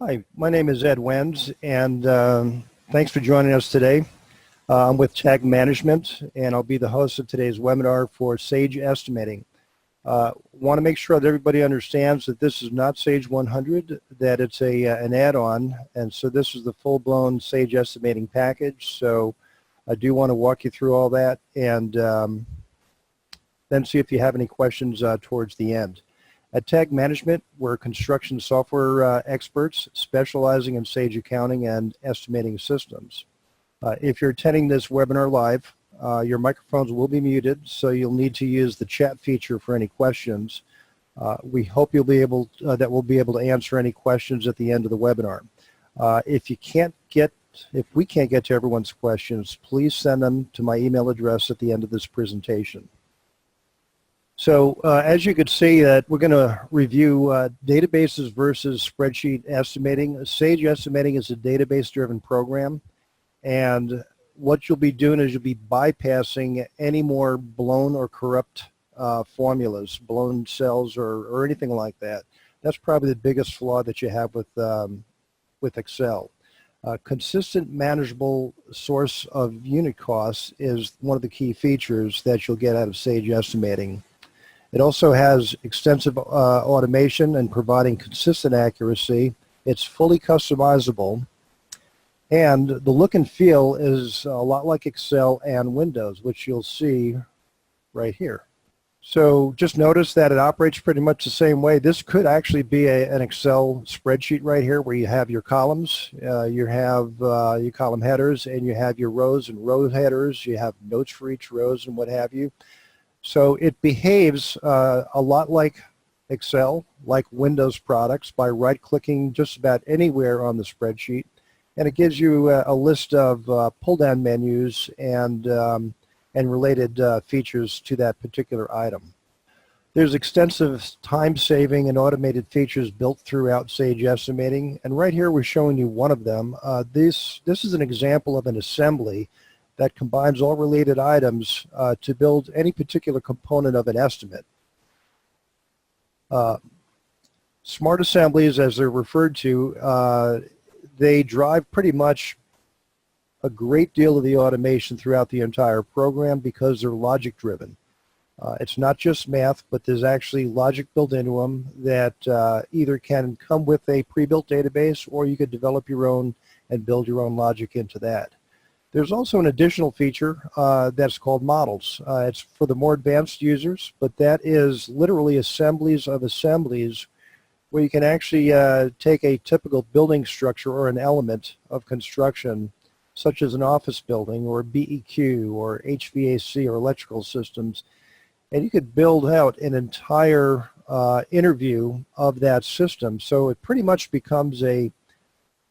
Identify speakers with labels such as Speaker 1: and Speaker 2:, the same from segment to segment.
Speaker 1: Hi, my name is Ed Wenz, and thanks for joining us today. I'm with Tag Management, and I'll be the host of today's webinar for Sage Estimating. Want to make sure that everybody understands that this is not Sage 100, that it's an add-on, and so this is the full-blown Sage Estimating package. So I do want to walk you through all that and then see if you have any questions towards the end. At Tag Management, we're construction software experts specializing in Sage accounting and estimating systems. If you're attending this webinar live, your microphones will be muted, so you'll need to use the chat feature for any questions. We hope you'll be able that we'll be able to answer any questions at the end of the webinar. If we can't get to everyone's questions, please send them to my email address at the end of this presentation. So as you can see, that we're going to review databases versus spreadsheet estimating. Sage Estimating is a database-driven program, and what you'll be doing is you'll be bypassing any more blown or corrupt formulas, blown cells, or anything like that. That's probably the biggest flaw that you have with Excel. Consistent, manageable source of unit costs is one of the key features that you'll get out of Sage Estimating. It also has extensive automation and providing consistent accuracy. It's fully customizable, and the look and feel is a lot like Excel and Windows, which you'll see right here. So just notice that it operates pretty much the same way. This could actually be an Excel spreadsheet right here, where you have your columns, you have your column headers, and you have your rows and row headers. You have notes for each rows and what have you. So it behaves a lot like Excel, like Windows products, by right-clicking just about anywhere on the spreadsheet, and it gives you a list of pull-down menus and related features to that particular item. There's extensive time-saving and automated features built throughout Sage Estimating, and right here we're showing you one of them. This is an example of an assembly that combines all related items to build any particular component of an estimate. Smart assemblies, as they're referred to, they drive pretty much a great deal of the automation throughout the entire program because they're logic driven. It's not just math, but there's actually logic built into them that either can come with a pre-built database, or you could develop your own and build your own logic into that. There's also an additional feature that's called models. It's for the more advanced users, but that is literally assemblies of assemblies, where you can actually take a typical building structure or an element of construction, such as an office building or BEQ or HVAC or electrical systems, and you could build out an entire interview of that system. So it pretty much becomes a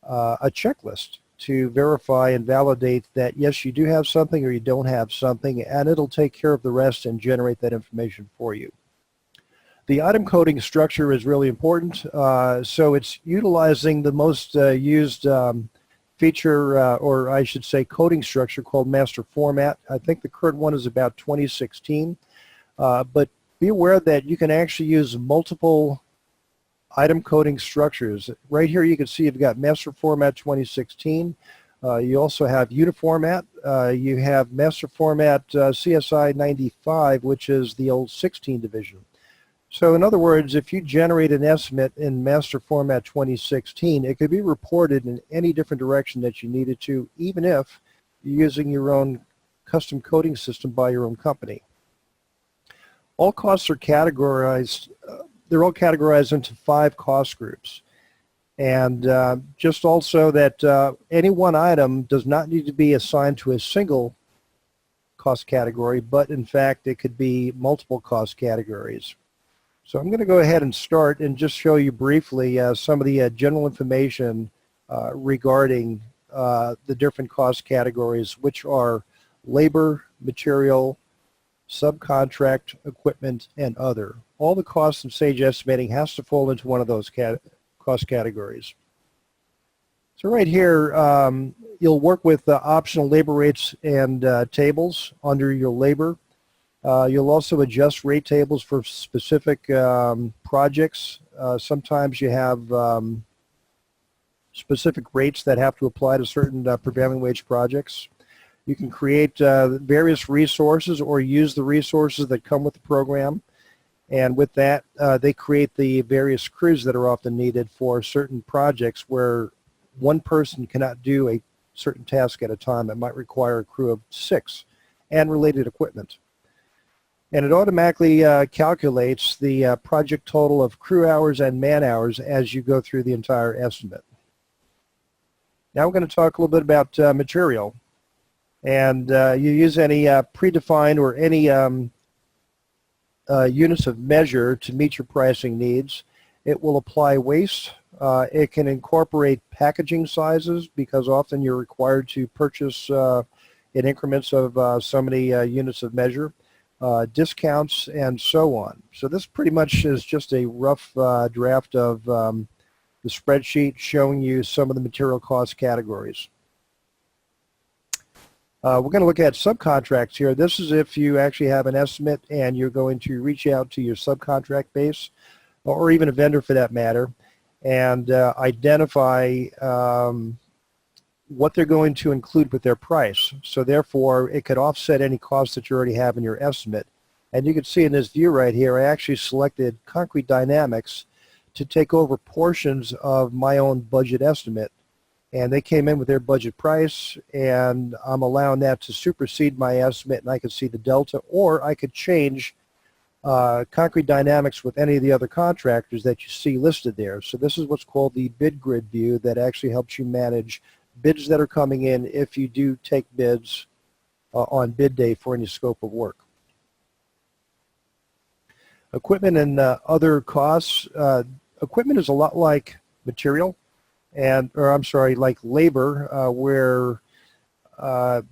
Speaker 1: checklist to verify and validate that, yes, you do have something or you don't have something, and it'll take care of the rest and generate that information for you. The item coding structure is really important. So it's utilizing the most used feature, or I should say coding structure, called master format. I think the current one is about 2016. But be aware that you can actually use multiple item coding structures. Right here you can see you've got master format 2016. You also have uniformat. You have master format CSI 95, which is the old 16 division. So in other words, if you generate an estimate in master format 2016, it could be reported in any different direction that you needed to, even if you're using your own custom coding system by your own company. All costs are categorized. They're all categorized into 5 cost groups. And just also that any one item does not need to be assigned to a single cost category, but in fact it could be multiple cost categories. So I'm going to go ahead and start and just show you briefly some of the general information regarding the different cost categories, which are labor, material, subcontract, equipment, and other. All the costs in Sage Estimating has to fall into one of those cost categories. So right here, you'll work with optional labor rates and tables under your labor. You'll also adjust rate tables for specific projects. Sometimes you have specific rates that have to apply to certain prevailing wage projects. You can create various resources or use the resources that come with the program. And with that, they create the various crews that are often needed for certain projects where one person cannot do a certain task at a time. It might require a crew of 6 and related equipment. And it automatically calculates the project total of crew hours and man hours as you go through the entire estimate. Now we're going to talk a little bit about material. And you use any predefined or any units of measure to meet your pricing needs. It will apply waste. It can incorporate packaging sizes because often you're required to purchase in increments of so many units of measure, discounts, and so on. So this pretty much is just a rough draft of the spreadsheet showing you some of the material cost categories. We're going to look at subcontracts here. This is if you actually have an estimate and you're going to reach out to your subcontract base or even a vendor for that matter and identify what they're going to include with their price. So therefore, it could offset any costs that you already have in your estimate. And you can see in this view right here, I actually selected Concrete Dynamics to take over portions of my own budget estimate. And they came in with their budget price, and I'm allowing that to supersede my estimate, and I could see the delta, or I could change Concrete Dynamics with any of the other contractors that you see listed there. So this is what's called the bid grid view that actually helps you manage bids that are coming in if you do take bids on bid day for any scope of work. Equipment and other costs. Equipment is a lot like material. Like labor, where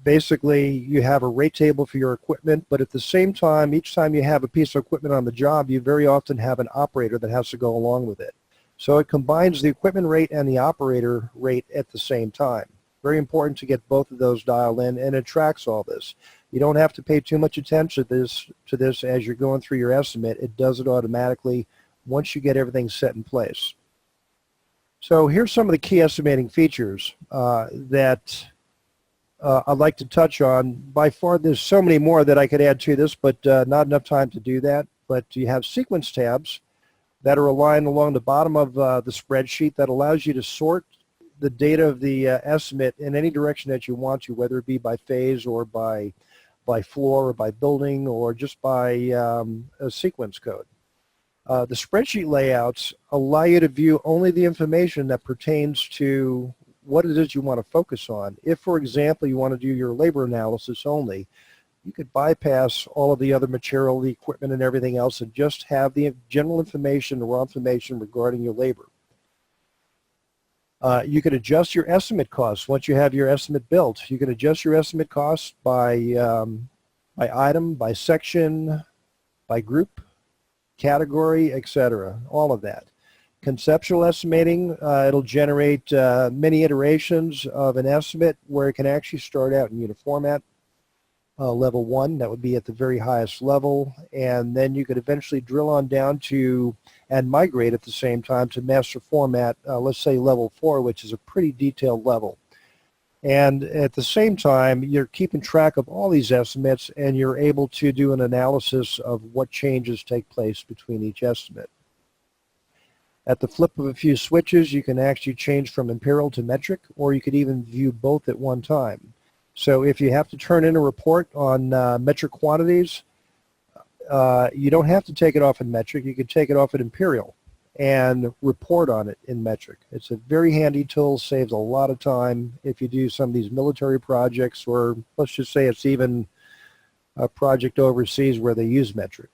Speaker 1: basically you have a rate table for your equipment, but at the same time, each time you have a piece of equipment on the job, you very often have an operator that has to go along with it. So it combines the equipment rate and the operator rate at the same time. Very important to get both of those dialed in, and it tracks all this. You don't have to pay too much attention to this as you're going through your estimate. It does it automatically once you get everything set in place. So here's some of the key estimating features that I'd like to touch on. By far, there's so many more that I could add to this, but not enough time to do that. But you have sequence tabs that are aligned along the bottom of the spreadsheet that allows you to sort the data of the estimate in any direction that you want to, whether it be by phase or by floor or by building or just by a sequence code. The spreadsheet layouts allow you to view only the information that pertains to what it is you want to focus on. If, for example, you want to do your labor analysis only, you could bypass all of the other material, the equipment, and everything else and just have the general information, the raw information regarding your labor. You could adjust your estimate costs once you have your estimate built. You can adjust your estimate costs by item, by section, by group, category, etc. All of that. Conceptual estimating, it'll generate many iterations of an estimate where it can actually start out in unit format. Level 1, that would be at the very highest level, and then you could eventually drill on down to and migrate at the same time to master format, let's say level 4, which is a pretty detailed level. And at the same time, you're keeping track of all these estimates, and you're able to do an analysis of what changes take place between each estimate. At the flip of a few switches, you can actually change from imperial to metric, or you could even view both at one time. So if you have to turn in a report on metric quantities, you don't have to take it off in metric. You can take it off in imperial and report on it in metric. It's a very handy tool, saves a lot of time if you do some of these military projects, or let's just say it's even a project overseas where they use metric.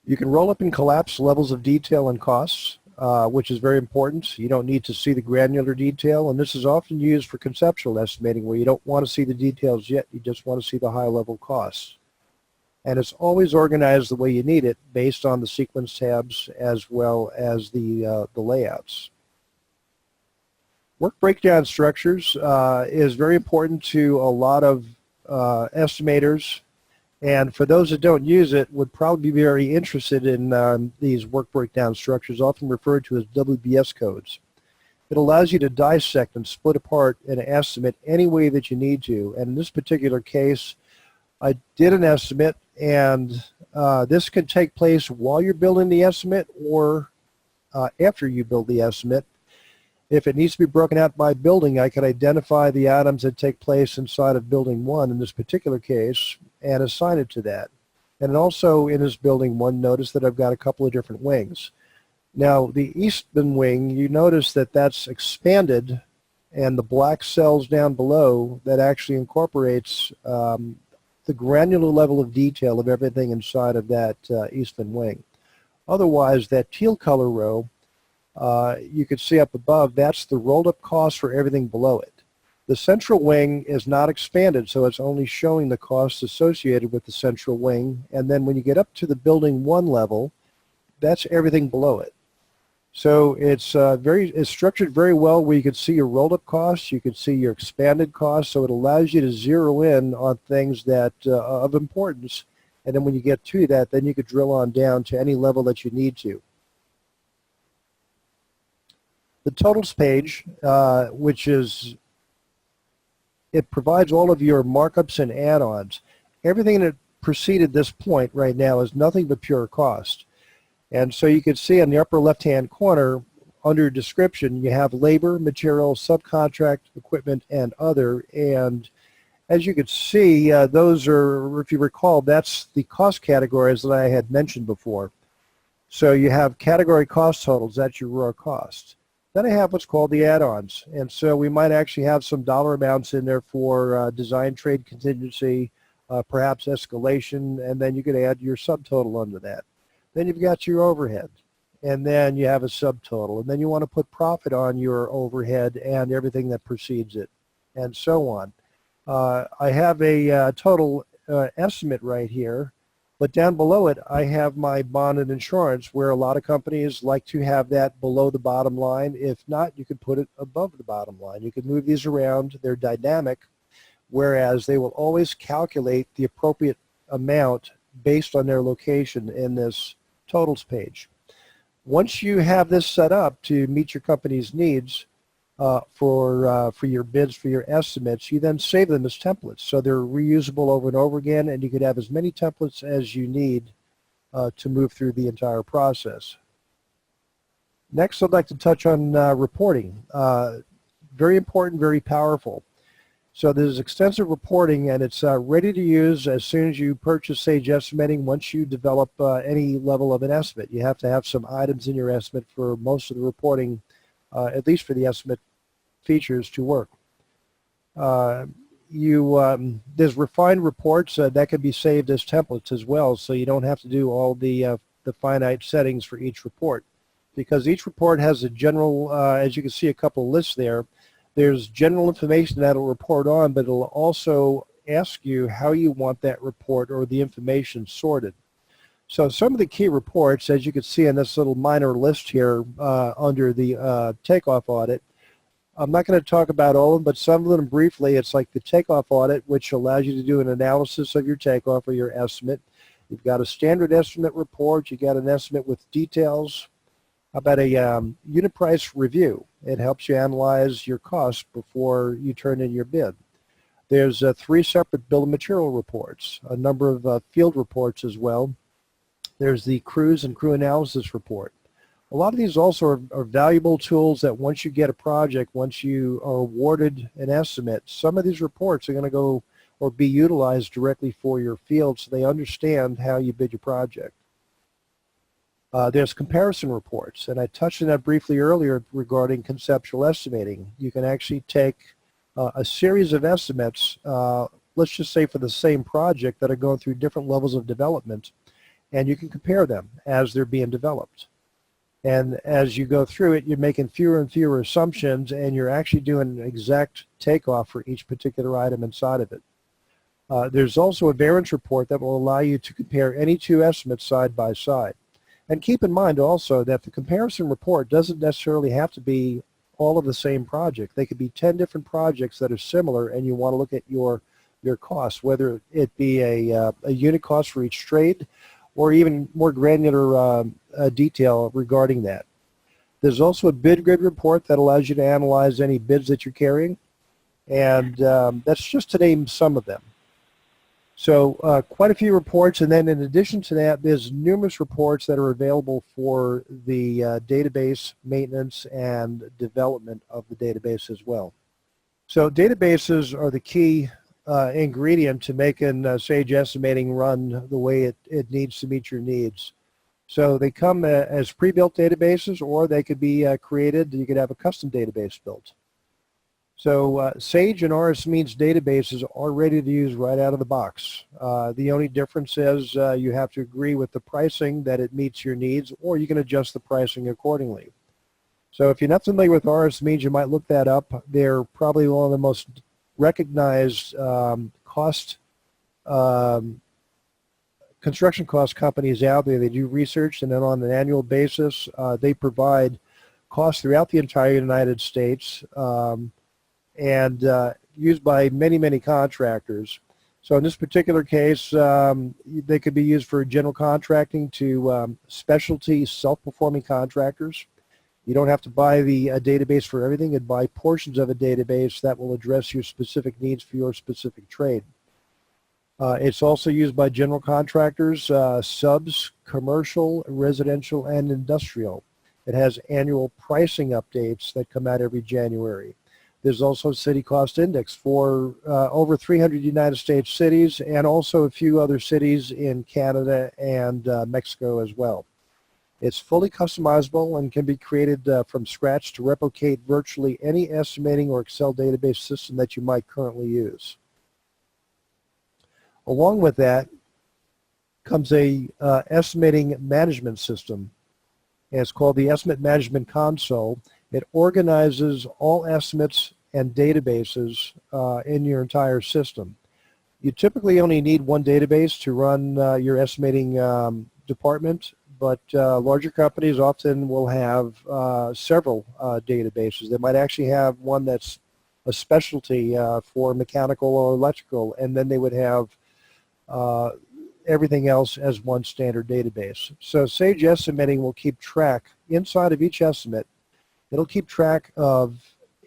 Speaker 1: You can roll up and collapse levels of detail and costs, which is very important. You don't need to see the granular detail, and this is often used for conceptual estimating where you don't want to see the details yet, you just want to see the high-level costs. And it's always organized the way you need it based on the sequence tabs as well as the layouts. Work breakdown structures is very important to a lot of estimators, And for those that don't use it, would probably be very interested in these work breakdown structures, often referred to as WBS codes. It allows you to dissect and split apart an estimate any way that you need to. And in this particular case, I did an estimate, and this can take place while you're building the estimate or after you build the estimate. If it needs to be broken out by building, I could identify the items that take place inside of building 1 in this particular case and assign it to that. And also in this building 1, notice that I've got a couple of different wings. Now the eastern wing, you notice that that's expanded, and the black cells down below, that actually incorporates the granular level of detail of everything inside of that eastern wing. Otherwise, that teal color row, you can see up above, that's the rolled up cost for everything below it. The central wing is not expanded, so it's only showing the costs associated with the central wing. And then when you get up to the building 1 level, that's everything below it. So it's structured very well, where you can see your rolled up costs, you can see your expanded costs, so it allows you to zero in on things that of importance. And then when you get to that, then you could drill on down to any level that you need to. The totals page, which is, it provides all of your markups and add-ons. Everything that preceded this point right now is nothing but pure cost. And so you can see in the upper left-hand corner, under description, you have labor, material, subcontract, equipment, and other. And as you can see, those are, if you recall, that's the cost categories that I had mentioned before. So you have category cost totals, that's your raw cost. Then I have what's called the add-ons. And so we might actually have some dollar amounts in there for design trade contingency, perhaps escalation, and then you could add your subtotal under that. Then you've got your overhead, and then you have a subtotal, and then you want to put profit on your overhead and everything that precedes it, and so on. I have a total estimate right here, but down below it I have my bond and insurance, where a lot of companies like to have that below the bottom line. If not, you could put it above the bottom line. You can move these around. They're dynamic, whereas they will always calculate the appropriate amount based on their location in this totals page. Once you have this set up to meet your company's needs for your bids, for your estimates, you then save them as templates. So they're reusable over and over again, and you could have as many templates as you need to move through the entire process. Next, I'd like to touch on reporting. Very important, very powerful. So there's extensive reporting, and it's ready to use as soon as you purchase Sage Estimating. Once you develop any level of an estimate, you have to have some items in your estimate for most of the reporting, at least for the estimate features to work. There's refined reports that can be saved as templates as well, so you don't have to do all the finite settings for each report, because each report has a general, as you can see a couple of lists there. There's general information that it'll report on, but it'll also ask you how you want that report or the information sorted. So some of the key reports, as you can see in this little minor list here under the takeoff audit, I'm not going to talk about all of them, but some of them briefly. It's like the takeoff audit, which allows you to do an analysis of your takeoff or your estimate. You've got a standard estimate report. You've got an estimate with details. How about a unit price review? It helps you analyze your costs before you turn in your bid. There's 3 separate bill of material reports, a number of field reports as well. There's the crews and crew analysis report. A lot of these also are valuable tools that once you get a project, once you are awarded an estimate, some of these reports are going to go or be utilized directly for your field, so they understand how you bid your project. There's comparison reports, and I touched on that briefly earlier regarding conceptual estimating. You can actually take a series of estimates, let's just say for the same project, that are going through different levels of development, and you can compare them as they're being developed. And as you go through it, you're making fewer and fewer assumptions, and you're actually doing an exact takeoff for each particular item inside of it. There's also a variance report that will allow you to compare any 2 estimates side by side. And keep in mind also that the comparison report doesn't necessarily have to be all of the same project. They could be 10 different projects that are similar, and you want to look at your your costs, whether it be a unit cost for each trade or even more granular detail regarding that. There's also a bid grid report that allows you to analyze any bids that you're carrying, and that's just to name some of them. So quite a few reports, and then in addition to that, there's numerous reports that are available for the database maintenance and development of the database as well. So databases are the key ingredient to making Sage Estimating run the way it needs to meet your needs. So they come as pre-built databases, or they could be created. You could have a custom database built. So Sage and RS Means databases are ready to use right out of the box. The only difference is you have to agree with the pricing that it meets your needs, or you can adjust the pricing accordingly. So if you're not familiar with RS Means, you might look that up. They're probably one of the most recognized construction cost companies out there. They do research, and then on an annual basis, they provide costs throughout the entire United States. And used by many, many contractors. So in this particular case, they could be used for general contracting to specialty self-performing contractors. You don't have to buy the database for everything, and buy portions of a database that will address your specific needs for your specific trade. It's also used by general contractors, subs, commercial, residential, and industrial. It has annual pricing updates that come out every January. There's also City Cost Index for over 300 United States cities, and also a few other cities in Canada and Mexico as well. It's fully customizable and can be created from scratch to replicate virtually any estimating or Excel database system that you might currently use. Along with that comes a estimating management system. It's called the Estimate Management Console. It organizes all estimates and databases in your entire system. You typically only need one database to run your estimating department, but larger companies often will have several databases. They might actually have one that's a specialty for mechanical or electrical, and then they would have everything else as one standard database. So Sage Estimating will keep track inside of each estimate. It'll keep track of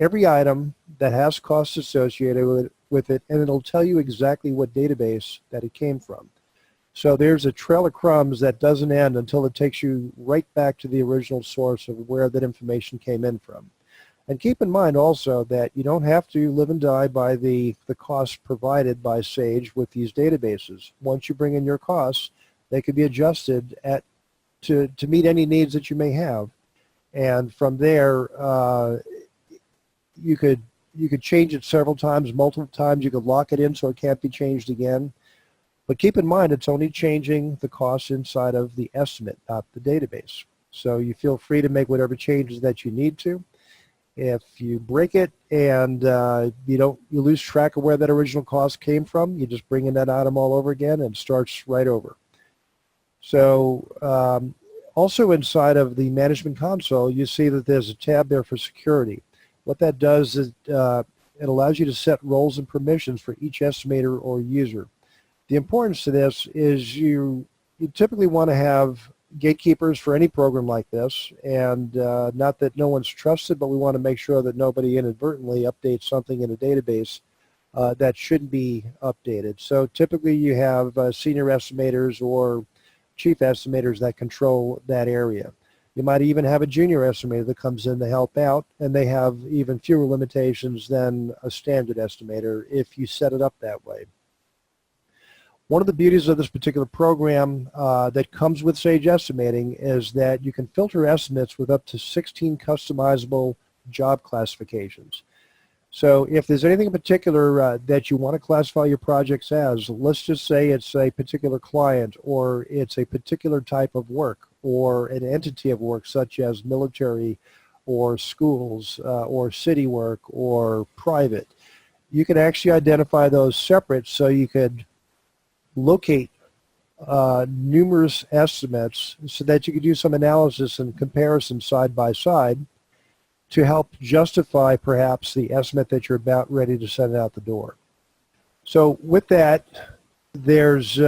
Speaker 1: every item that has costs associated with it, and it'll tell you exactly what database that it came from. So there's a trail of crumbs that doesn't end until it takes you right back to the original source of where that information came in from. And keep in mind also that you don't have to live and die by the costs provided by Sage with these databases. Once you bring in your costs, they can be adjusted to meet any needs that you may have. And from there, you could change it several times, multiple times. You could lock it in so it can't be changed again. But keep in mind, it's only changing the costs inside of the estimate, not the database. So you feel free to make whatever changes that you need to. If you break it and you lose track of where that original cost came from, you just bring in that item all over again and starts right over. So also inside of the management console, you see that there's a tab there for security. What that does is it allows you to set roles and permissions for each estimator or user. The importance to this is you typically want to have gatekeepers for any program like this, and not that no one's trusted, but we want to make sure that nobody inadvertently updates something in a database that shouldn't be updated. So typically you have senior estimators or chief estimators that control that area. You might even have a junior estimator that comes in to help out, and they have even fewer limitations than a standard estimator if you set it up that way. One of the beauties of this particular program that comes with Sage Estimating is that you can filter estimates with up to 16 customizable job classifications. So if there's anything in particular that you want to classify your projects as, let's just say it's a particular client, or it's a particular type of work, or an entity of work such as military or schools or city work or private, you can actually identify those separate, so you could locate numerous estimates so that you could do some analysis and comparison side by side to help justify perhaps the estimate that you're about ready to send out the door. So with that, there's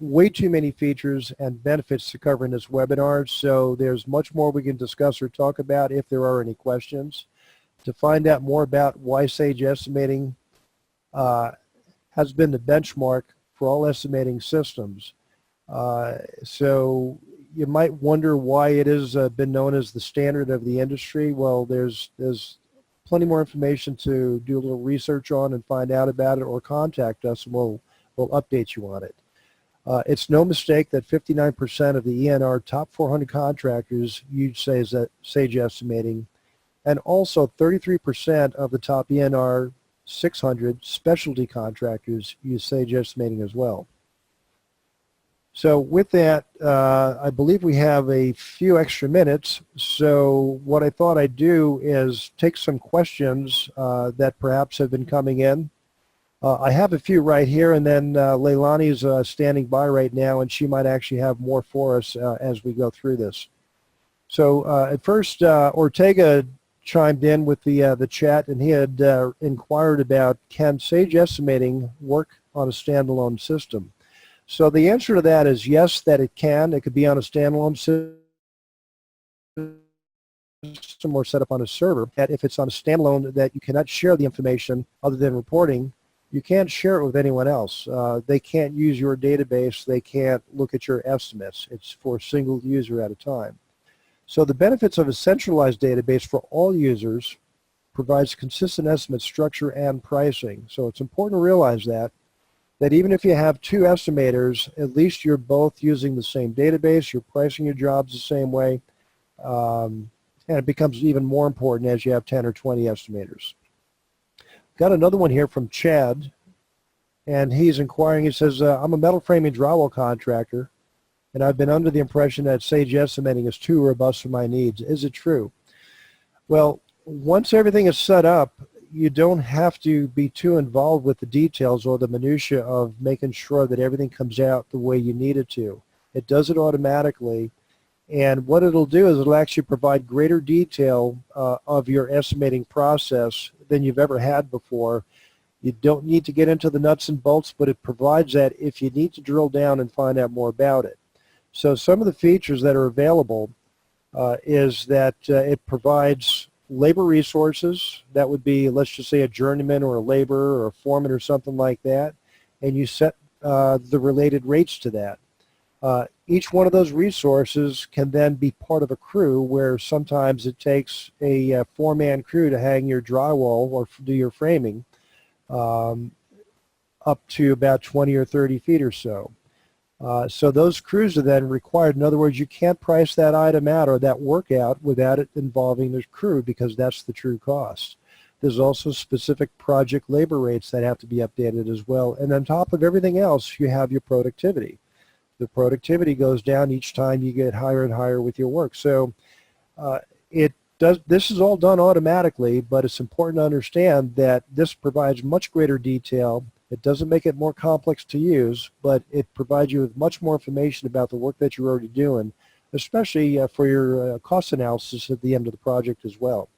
Speaker 1: way too many features and benefits to cover in this webinar, so there's much more we can discuss or talk about if there are any questions. To find out more about why Sage Estimating has been the benchmark for all estimating systems. So you might wonder why it has been known as the standard of the industry. Well, there's plenty more information to do a little research on and find out about it, or contact us and we'll update you on it. It's no mistake that 59% of the ENR top 400 contractors use Sage Estimating, and also 33% of the top ENR 600 specialty contractors use Sage Estimating as well. So with that, I believe we have a few extra minutes. So what I thought I'd do is take some questions that perhaps have been coming in. I have a few right here, and then Leilani's standing by right now, and she might actually have more for us as we go through this. So at first, Ortega chimed in with the chat, and he had inquired about, can Sage Estimating work on a standalone system? So the answer to that is yes, that it can. It could be on a standalone system or set up on a server. That if it's on a standalone that you cannot share the information other than reporting, you can't share it with anyone else. They can't use your database. They can't look at your estimates. It's for a single user at a time. So the benefits of a centralized database for all users provides consistent estimate structure and pricing. So it's important to realize that even if you have two estimators, at least you're both using the same database, you're pricing your jobs the same way, and it becomes even more important as you have 10 or 20 estimators. Got another one here from Chad, and he's inquiring. He says, I'm a metal framing drywall contractor, and I've been under the impression that Sage Estimating is too robust for my needs. Is it true? Well, once everything is set up, you don't have to be too involved with the details or the minutia of making sure that everything comes out the way you need it to. It does it automatically, and what it'll do is it'll actually provide greater detail of your estimating process than you've ever had before. You don't need to get into the nuts and bolts, but it provides that if you need to drill down and find out more about it. So some of the features that are available is that it provides labor resources. That would be, let's just say, a journeyman or a laborer or a foreman or something like that, and you set the related rates to that. Each one of those resources can then be part of a crew, where sometimes it takes a four-man crew to hang your drywall or do your framing up to about 20 or 30 feet or so. So those crews are then required. In other words, you can't price that item out or that work out without it involving the crew, because that's the true cost. There's also specific project labor rates that have to be updated as well. And on top of everything else, you have your productivity. The productivity goes down each time you get higher and higher with your work. So this is all done automatically, but it's important to understand that this provides much greater detail. It doesn't make it more complex to use, but it provides you with much more information about the work that you're already doing, especially for your cost analysis at the end of the project as well.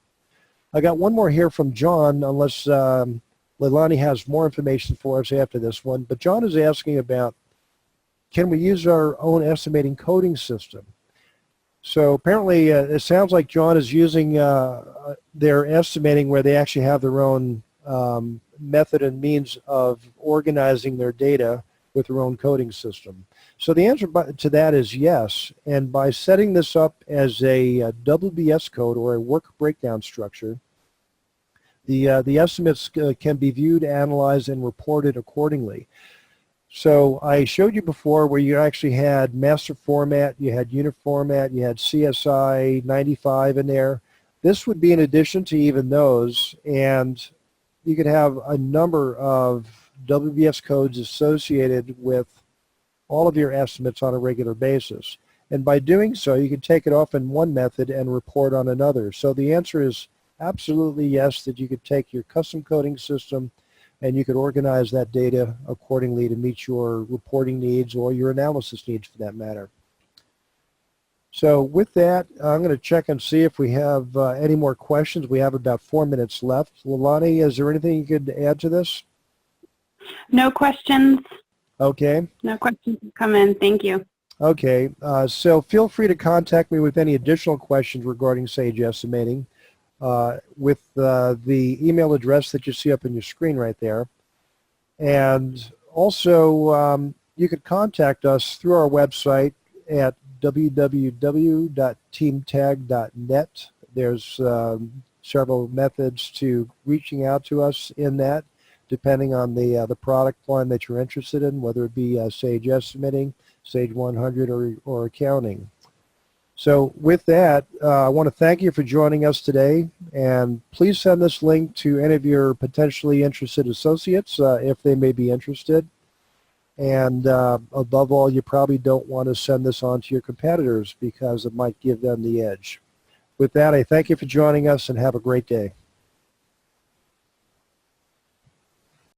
Speaker 1: I got one more here from John, unless Leilani has more information for us after this one. But John is asking about, can we use our own estimating coding system? So apparently it sounds like John is using their estimating where they actually have their own method and means of organizing their data with their own coding system. So the answer to that is yes. And by setting this up as a WBS code, or a work breakdown structure, the estimates can be viewed, analyzed, and reported accordingly. So I showed you before where you actually had master format, you had unit format, you had CSI 95 in there. This would be in addition to even those, and you could have a number of WBS codes associated with all of your estimates on a regular basis. And by doing so, you can take it off in one method and report on another. So the answer is absolutely yes, that you could take your custom coding system and you could organize that data accordingly to meet your reporting needs or your analysis needs for that matter. So with that, I'm going to check and see if we have any more questions. We have about 4 minutes left. Leilani, is there anything you could add to this?
Speaker 2: No questions.
Speaker 1: Okay.
Speaker 2: No questions have come in. Thank you.
Speaker 1: Okay. So feel free to contact me with any additional questions regarding Sage Estimating with the email address that you see up on your screen right there. And also, you could contact us through our website at www.teamtag.net. There's several methods to reaching out to us in that, depending on the product line that you're interested in, whether it be Sage Estimating, Sage 100, or accounting. So with that, I want to thank you for joining us today, and please send this link to any of your potentially interested associates if they may be interested. And above all, you probably don't want to send this on to your competitors because it might give them the edge. With that, I thank you for joining us and have a great day.